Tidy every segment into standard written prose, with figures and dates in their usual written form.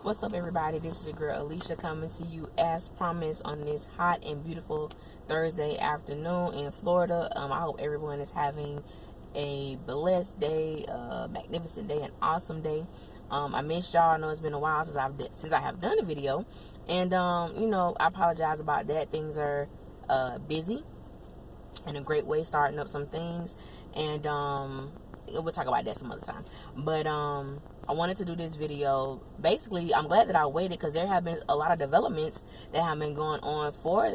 What's up, everybody? This is your girl Alicia coming to you as promised on this hot and beautiful Thursday afternoon in Florida. I hope everyone is having a blessed day, a magnificent day, an awesome day. I missed y'all. I know it's been a while since I have done a video, and I apologize about that. Things are busy in a great way, starting up some things, and we'll talk about that some other time. But I wanted to do this video. Basically, I'm glad that I waited because there have been a lot of developments that have been going on for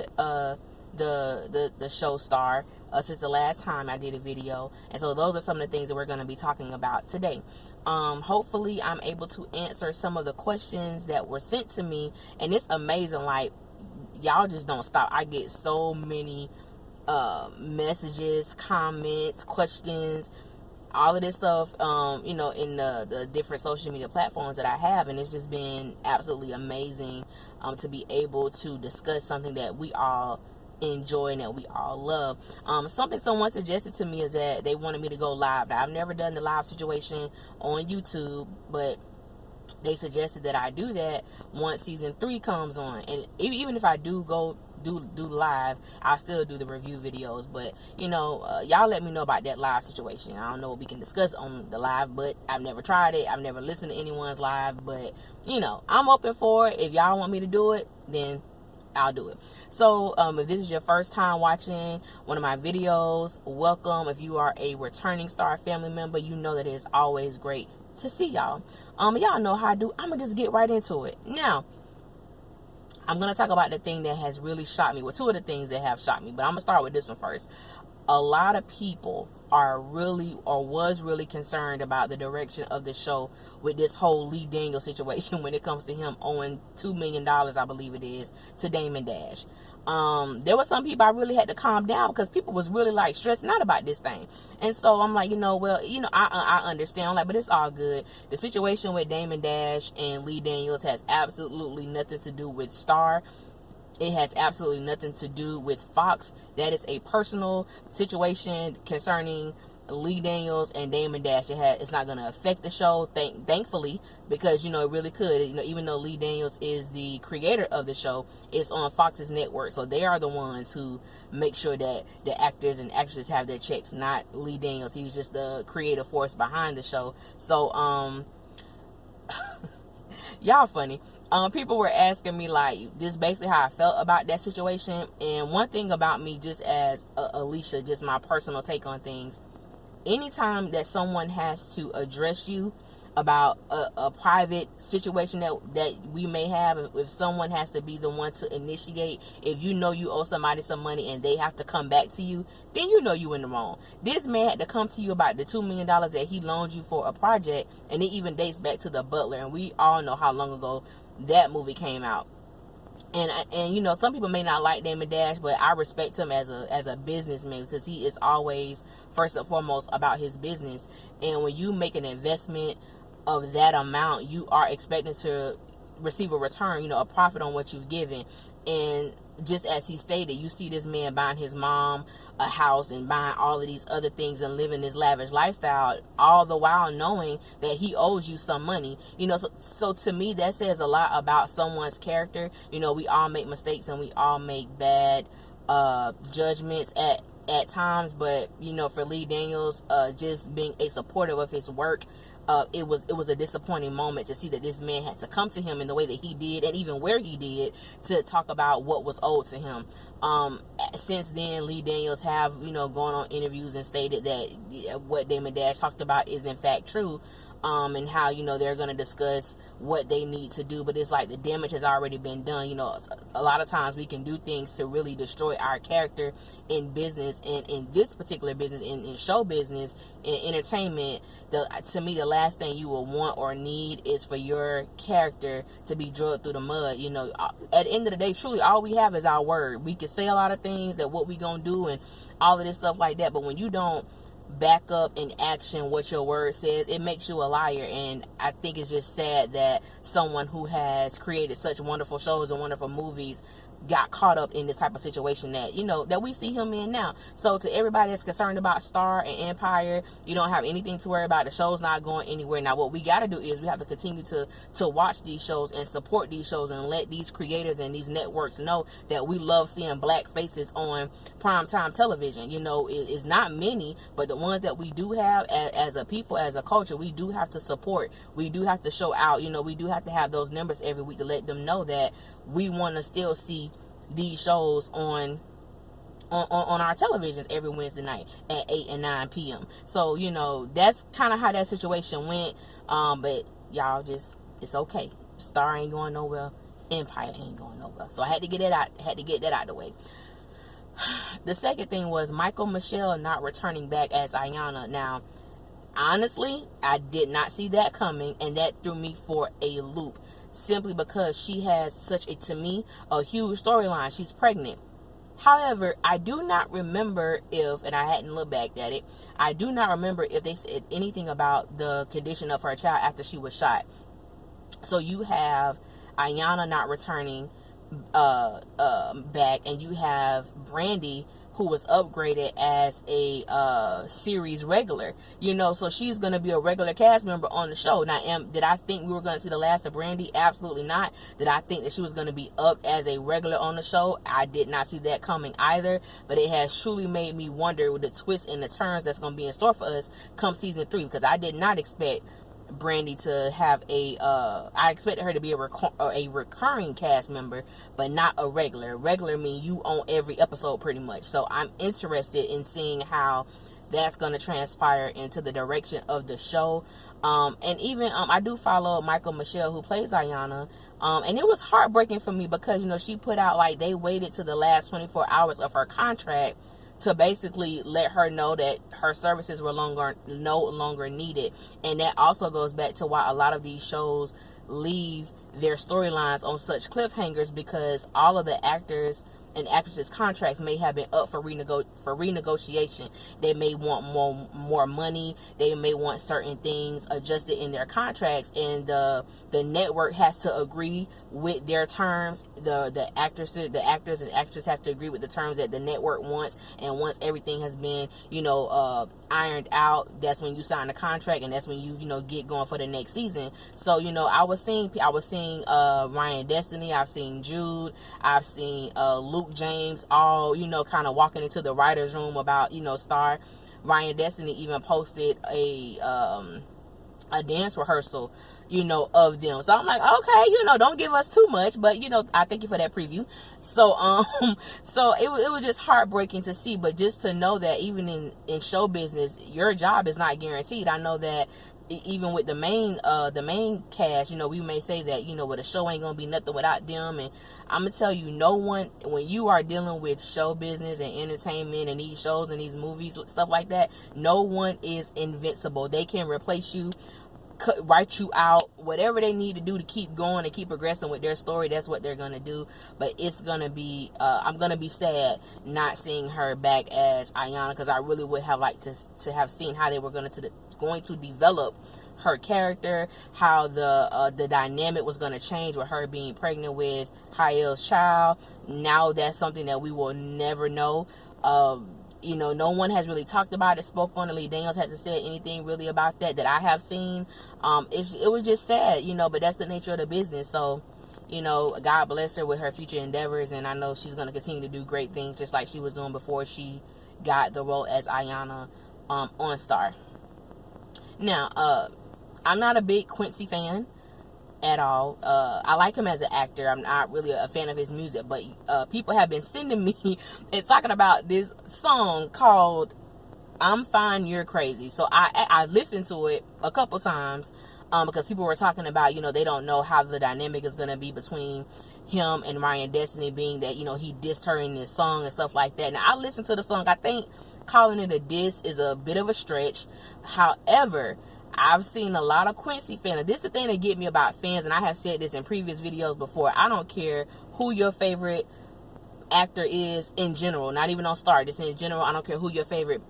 the show Star since the last time I did a video, and so those are some of the things that we're going to be talking about today. Hopefully I'm able to answer some of the questions that were sent to me, and it's amazing, like, y'all just don't stop. I get so many messages, comments, questions, all of this stuff, in the different social media platforms that I have, and it's just been absolutely amazing to be able to discuss something that we all enjoy and that we all love. Something someone suggested to me is that they wanted me to go live. Now, I've never done the live situation on YouTube, but they suggested that I do that once season 3 comes on, and even if I do go do live, I'll still do the review videos. But y'all let me know about that live situation. I don't know what we can discuss on the live, but I've never tried it. I've never listened to anyone's live, but I'm open for it. If y'all want me to do it, then I'll do it. So if this is your first time watching one of my videos, welcome. If you are a returning Star family member, you know that it is always great to see y'all. Y'all know how I do. I'm gonna just get right into it. Now, I'm gonna talk about the thing that has really shocked me. Well, 2 of the things that have shocked me, but I'm gonna start with this one first. A lot of people are really, or was really, concerned about the direction of the show with this whole Lee Daniels situation when it comes to him owing $2 million, I believe it is, to Damon Dash. There were some people I really had to calm down because people was really like stressing out about this thing. And so I'm like, I understand. I'm like, but it's all good. The situation with Damon Dash and Lee Daniels has absolutely nothing to do with Star. It has absolutely nothing to do with Fox. That is a personal situation concerning Lee Daniels and Damon Dash. It's not going to affect the show, thankfully, because it really could. Even though Lee Daniels is the creator of the show, it's on Fox's network, so they are the ones who make sure that the actors and actresses have their checks, not Lee Daniels. He's just the creative force behind the show. So y'all funny. People were asking me, like, just basically how I felt about that situation. And one thing about me, just as Alicia, just my personal take on things, anytime that someone has to address you about a private situation that we may have, if someone has to be the one to initiate, if you owe somebody some money and they have to come back to you, then you in the wrong. This man had to come to you about the $2 million that he loaned you for a project, and it even dates back to The Butler, and we all know how long ago that movie came out. And some people may not like Damon Dash, but I respect him as a businessman, because he is always first and foremost about his business. And when you make an investment of that amount, you are expecting to receive a return, a profit on what you've given. And just as he stated, you see this man buying his mom a house and buying all of these other things and living this lavish lifestyle, all the while knowing that he owes you some money. So to me, that says a lot about someone's character. We all make mistakes and we all make bad judgments at times, but for Lee Daniels, just being a supporter of his work, it was a disappointing moment to see that this man had to come to him in the way that he did, and even where he did, to talk about what was owed to him. Since then, Lee Daniels have gone on interviews and stated that what Damon Dash talked about is in fact true. And how they're going to discuss what they need to do, but it's like the damage has already been done. A lot of times we can do things to really destroy our character in business, and in this particular business, in show business, in entertainment. To me, the last thing you will want or need is for your character to be drugged through the mud. At the end of the day, truly all we have is our word. We can say a lot of things, that what we gonna do and all of this stuff like that, but when you don't back up in action what your word says, it makes you a liar. And I think it's just sad that someone who has created such wonderful shows and wonderful movies got caught up in this type of situation that, that we see him in now. So to everybody that's concerned about Star and Empire, you don't have anything to worry about. The show's not going anywhere. Now, what we got to do is we have to continue to watch these shows and support these shows and let these creators and these networks know that we love seeing black faces on primetime television. It's not many, but the ones that we do have as a people, as a culture, we do have to support. We do have to show out. We do have to have those numbers every week to let them know that we want to still see these shows on our televisions every Wednesday night at 8 and 9 p.m. So, that's kind of how that situation went. But y'all it's okay. Star ain't going nowhere. Empire ain't going nowhere. So I had to get that out of the way. The second thing was Michael Michelle not returning back as Ayanna. Now, honestly, I did not see that coming, and that threw me for a loop, simply because she has such to me, a huge storyline. She's pregnant. However, I do not remember and I hadn't looked back at it, I do not remember if they said anything about the condition of her child after she was shot. So you have Ayanna not returning back, and you have Brandy, who was upgraded as a series regular, so she's going to be a regular cast member on the show. Now, did I think we were going to see the last of Brandy? Absolutely not. Did I think that she was going to be up as a regular on the show? I did not see that coming either, but it has truly made me wonder with the twists and the turns that's going to be in store for us come season 3, because I did not expect Brandy to have I expected her to be a recurring cast member, but not a regular. Regular mean you on every episode pretty much. So I'm interested in seeing how that's going to transpire into the direction of the show. And even I do follow Michael Michelle, who plays Ayanna, and it was heartbreaking for me because she put out, like, they waited to the last 24 hours of her contract to basically let her know that her services were no longer needed. And that also goes back to why a lot of these shows leave their storylines on such cliffhangers, because all of the actors and actresses' contracts may have been up for renegotiation. They may want more money. They may want certain things adjusted in their contracts, and the network has to agree with their terms. The actors and actresses have to agree with the terms that the network wants. And once everything has been ironed out, that's when you sign the contract, and that's when you get going for the next season. So I was seeing Ryan Destiny, I've seen Jude, I've seen Luke James, all kind of walking into the writer's room about Star. Ryan Destiny even posted a dance rehearsal of them. So I'm like, okay, don't give us too much, but I thank you for that preview. So so it was just heartbreaking to see, but just to know that even in show business, your job is not guaranteed. I know that even with the main cast, we may say that, well, the show ain't gonna be nothing without them. And I'm gonna tell you, no one, when you are dealing with show business and entertainment and these shows and these movies, stuff like that, no one is invincible. They can replace you, write you out, whatever they need to do to keep going and keep progressing with their story. That's what they're gonna do. But it's gonna be I'm gonna be sad not seeing her back as Ayanna, because I really would have liked to have seen how they were going to develop her character, how the dynamic was going to change with her being pregnant with Hael's child. Now that's something that we will never know. No one has really talked about it, spoke on it. Lee Daniels hasn't said anything really about that I have seen. It was just sad, but that's the nature of the business. So, God bless her with her future endeavors, and I know she's going to continue to do great things just like she was doing before she got the role as Ayanna on Star. Now, I'm not a big Quincy fan at all. I like him as an actor. I'm not really a fan of his music, but people have been sending me and talking about this song called I'm Fine, You're Crazy. So I listened to it a couple times because people were talking about, they don't know how the dynamic is going to be between him and Ryan Destiny, being that, he dissed her in this song and stuff like that. Now, I listened to the song. I think calling it a diss is a bit of a stretch. However, I've seen a lot of Quincy fans. This is the thing that get me about fans, and I have said this in previous videos before. I don't care who your favorite actor is in general, not even on Star, just in general. I don't care who your favorite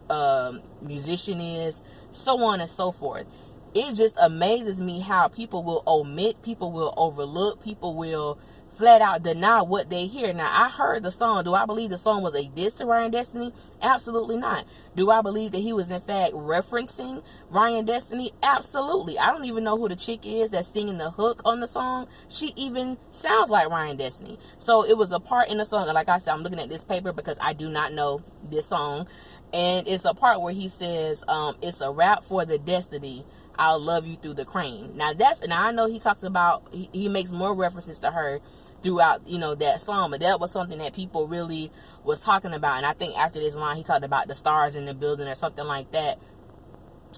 musician is, so on and so forth. it just amazes me how people will omit, people will overlook, people will flat out deny what they hear. Now, I heard the song. Do I believe the song was a diss to Ryan Destiny? Absolutely not. Do I believe that he was in fact referencing Ryan Destiny? Absolutely. I don't even know who the chick is that's singing the hook on the song. She even sounds like Ryan Destiny. So it was a part in the song. Like I said, I'm looking at this paper because I do not know this song. And it's a part where he says, it's a rap for the Destiny. I'll love you through the crane. Now I know he talks about, he makes more references to her throughout, that song, but that was something that people really was talking about. And I think after this line, he talked about the stars in the building or something like that.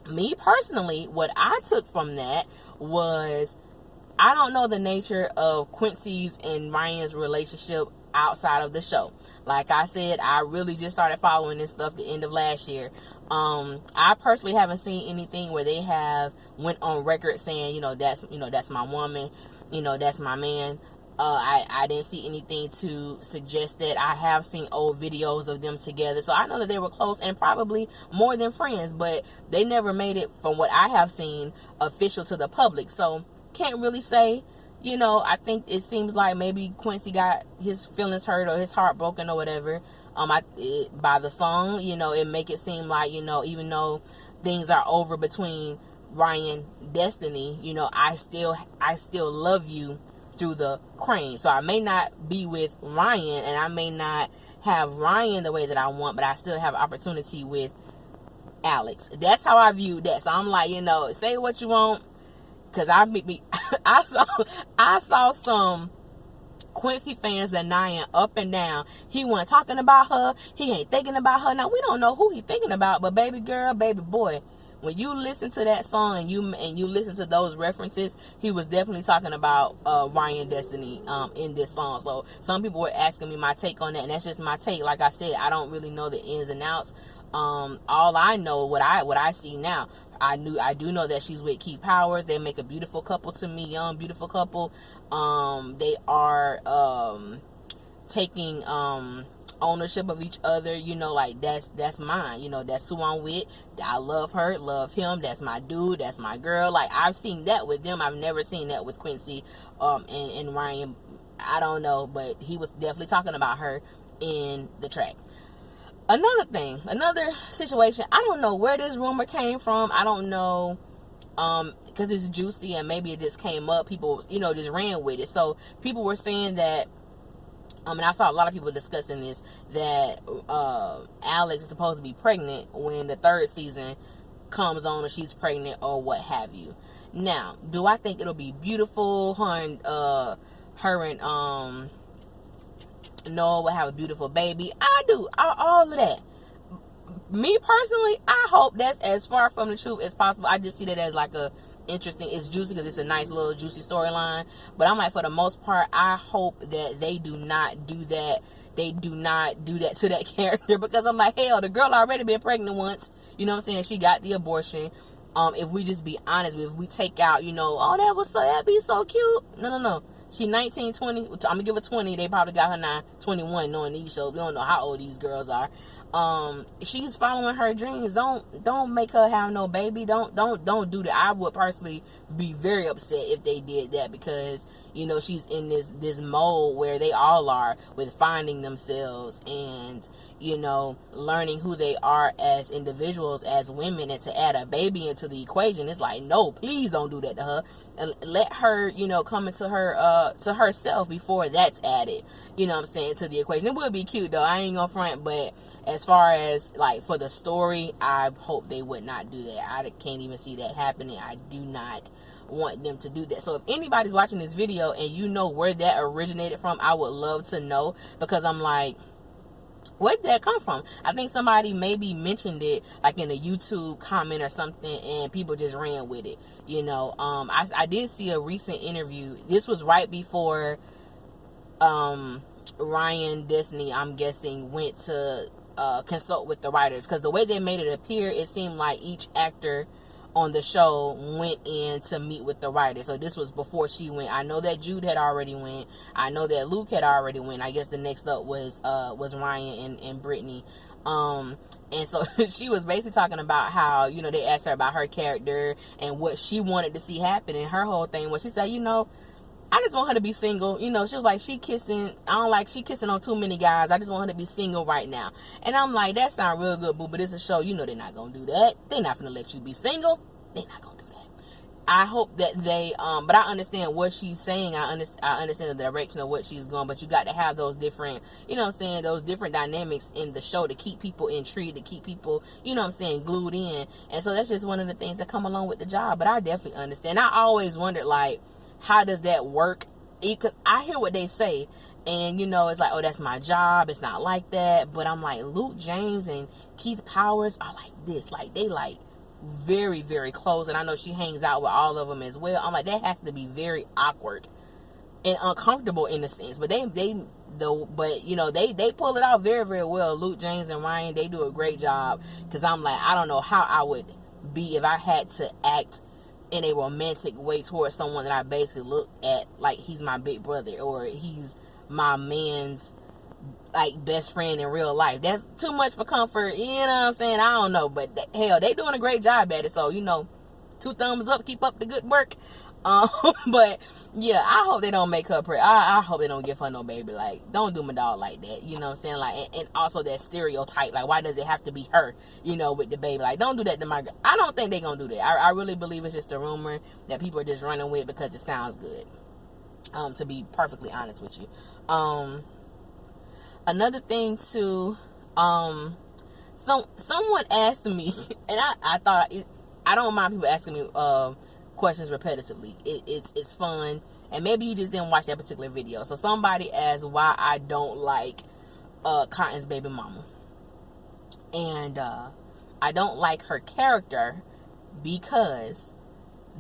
Me personally, what I took from that was, I don't know the nature of Quincy's and Ryan's relationship outside of the show. Like I said, I really just started following this stuff the end of last year. I personally haven't seen anything where they have went on record saying, that's my woman, that's my man. I didn't see anything to suggest that. I have seen old videos of them together, so I know that they were close and probably more than friends, but they never made it, from what I have seen, official to the public. So can't really say. I think it seems like maybe Quincy got his feelings hurt or his heart broken or whatever. By the song, it make it seem like, even though things are over between Ryan Destiny, I still love you through the crane. So I may not be with Ryan, and I may not have Ryan the way that I want, but I still have opportunity with Alex. That's how I view that. So I'm like, say what you want, because I saw some Quincy fans denying up and down he wasn't talking about her, he ain't thinking about her. Now, we don't know who he thinking about, but baby girl, baby boy, when you listen to that song and you listen to those references, he was definitely talking about Ryan Destiny in this song. So some people were asking me my take on that, and that's just my take. Like I said, I don't really know the ins and outs. All I know, what I see now, I do know that she's with Keith Powers. They make a beautiful couple to me, young, beautiful couple. They are taking ownership of each other, like that's mine, that's who I'm with. I love her, love him, that's my dude, that's my girl. Like, I've seen that with them. I've never seen that with Quincy and Ryan. I don't know, but he was definitely talking about her in the track. Another situation, I don't know where this rumor came from. I don't know, because it's juicy and maybe it just came up. People, just ran with it. So people were saying that, and I saw a lot of people discussing this, that Alex is supposed to be pregnant when the third season comes on, or she's pregnant or what have you. Now, do I think it'll be beautiful? Her and Noah will have a beautiful baby. I do. All of that. Me personally, I hope that's as far from the truth as possible. I just see that as like it's juicy because it's a nice little juicy storyline. But I'm like, for the most part, I hope that they do not do that. They do not do that to that character, because I'm like, hell, the girl already been pregnant once. You know what I'm saying? She got the abortion. If we just be honest, if we take out, that'd be so cute. No. She 19, 20. I'm going to give her 20. They probably got her now 21, knowing these shows. We don't know how old these girls are. She's following her dreams. Don't make her have no baby. Don't do that. I would personally be very upset if they did that, because she's in this mode where they all are, with finding themselves and learning who they are as individuals, as women, and to add a baby into the equation, it's like, no, please don't do that to her, and let her come into her to herself before that's added, what I'm saying, to the equation. It would be cute though, I ain't gonna front, but as far as like for the story, I hope they would not do that. I can't even see that happening. I do not want them to do that. So if anybody's watching this video and you know where that originated from, I would love to know, because I'm like, where did that come from? I think somebody maybe mentioned it like in a YouTube comment or something, and people just ran with it. I did see a recent interview. This was right before Ryan Destiny, I'm guessing, went to consult with the writers, because the way they made it appear, it seemed like each actor on the show went in to meet with the writer. So this was before she went. I know that Jude had already went. I know that Luke had already went. I guess the next up was Ryan and Brittany. And so she was basically talking about how, you know, they asked her about her character and what she wanted to see happen. And her whole thing was, she said, you know, I just want her to be single. You know, she was like, she kissing on too many guys. I just want her to be single right now. And I'm like, that sounds real good, boo, but it's a show. You know they're not going to do that. They're not going to let you be single. They're not going to do that. I hope that they, but I understand what she's saying. I understand the direction of what she's going, but you got to have those different, you know what I'm saying, those different dynamics in the show to keep people intrigued, to keep people, you know what I'm saying, glued in. And so that's just one of the things that come along with the job. But I definitely understand. I always wondered, like, how does that work? Because I hear what they say, and you know, it's like, oh, that's my job. It's not like that. But I'm like, Luke James and Keith Powers are like this, like they like very, very close, and I know she hangs out with all of them as well. I'm like, that has to be very awkward and uncomfortable in a sense. But but you know, they pull it out very, very well. Luke James and Ryan, they do a great job. Because I'm like, I don't know how I would be if I had to act in a romantic way towards someone that I basically look at like he's my big brother or he's my man's like best friend in real life. That's too much for comfort, you know what I'm saying? I don't know, but hell, they doing a great job at it. So, you know, 2 thumbs up, keep up the good work. But yeah, I hope they don't make her I hope they don't give her no baby. Like, don't do my dog like that, you know what I'm saying? Like, and also that stereotype, like, why does it have to be her, you know, with the baby? Like, don't do that to my girl. I don't think they're gonna do that. I really believe it's just a rumor that people are just running with because it sounds good, to be perfectly honest with you. Another thing too, someone asked me, and I thought, I don't mind people asking me questions repetitively. It's fun, and maybe you just didn't watch that particular video. So somebody asked why I don't like Cotton's baby mama, and I don't like her character because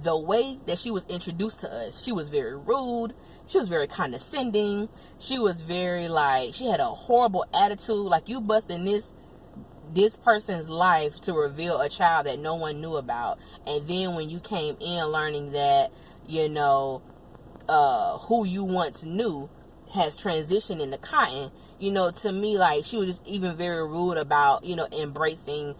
the way that she was introduced to us, she was very rude, she was very condescending, she was very, like, she had a horrible attitude. Like, you busting this person's life to reveal a child that no one knew about, and then when you came in learning that, you know, who you once knew has transitioned into Cotton, you know, to me, like, she was just even very rude about, you know, embracing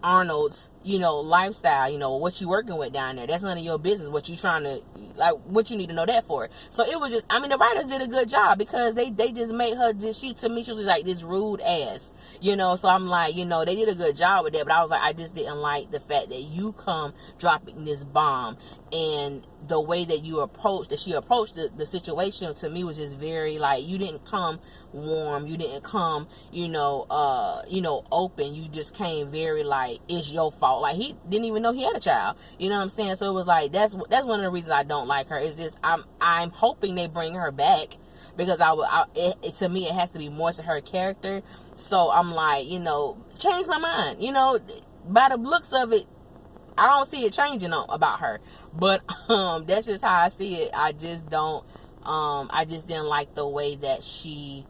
Arnold's, you know, lifestyle. You know, what you working with down there, that's none of your business. What you trying to, like, what you need to know that for? So it was just, I mean, the writers did a good job because they just made her just, to me, she was like this rude ass, you know. So I'm like, you know, they did a good job with that, but I was like, I just didn't like the fact that you come dropping this bomb, and the way that she approached the situation, to me, was just very, like, you didn't come warm, you didn't come, you know, open. You just came very, like, it's your fault. Like, he didn't even know he had a child, you know what I'm saying? So it was like, that's one of the reasons I don't like her. It's just, I'm hoping they bring her back, because to me, it has to be more to her character. So I'm like, you know, change my mind, you know. By the looks of it, I don't see it changing about her, but that's just how I see it. I just didn't like the way that she